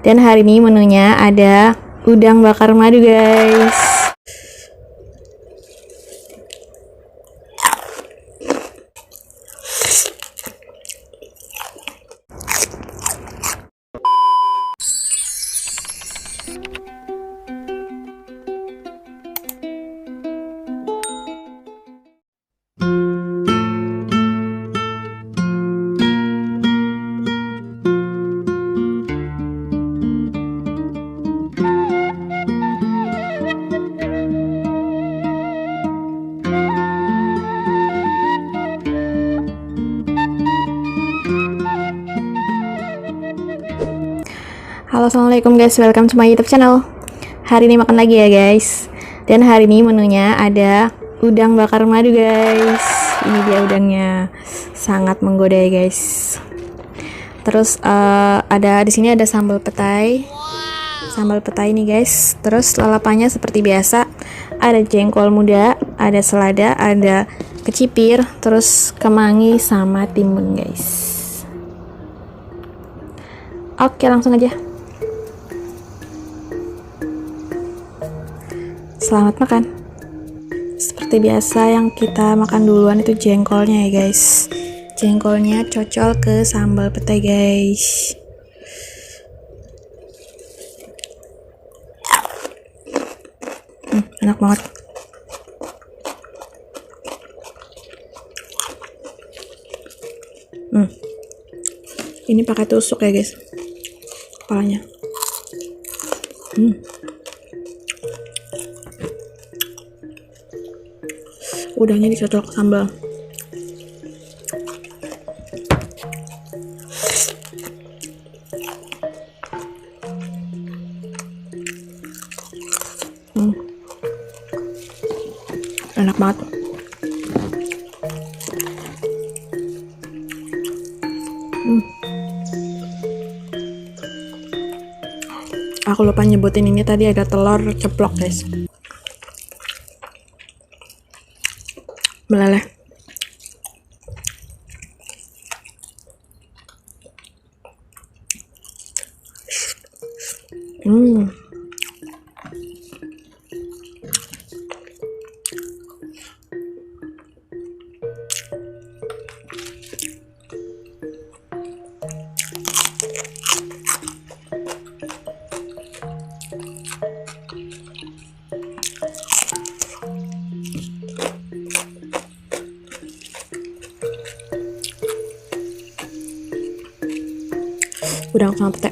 Dan hari ini menunya ada udang bakar madu, guys. Halo, assalamualaikum guys, welcome to my YouTube channel. Hari ini makan lagi ya guys. Dan hari ini menunya ada udang bakar madu, guys. Ini dia udangnya, sangat menggoda ya guys. Terus ada di sini ada sambal petai, sambal petai nih guys. Terus lalapannya seperti biasa, ada jengkol muda, ada selada, ada kecipir, terus kemangi sama timun guys. Oke, langsung aja. Selamat makan. Seperti biasa yang kita makan duluan itu jengkolnya ya guys. Jengkolnya cocol ke sambal petai guys. Enak banget. Ini pakai tusuk ya guys, kepalanya. Udangnya dicocol ke sambal. Enak banget. Aku lupa nyebutin ini tadi, ada telur ceplok guys. Meleleh. Udang sama petai.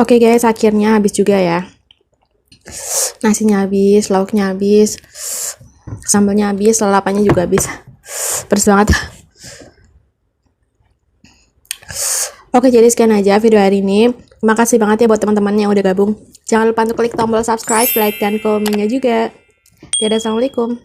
Oke guys, akhirnya habis juga ya. Nasinya habis, lauknya habis, sambalnya habis, lalapannya juga habis. Pedes banget. Oke, jadi sekian aja video hari ini. Makasih banget ya buat teman-teman yang udah gabung. Jangan lupa untuk klik tombol subscribe, like, dan komennya juga. Dadah, assalamualaikum.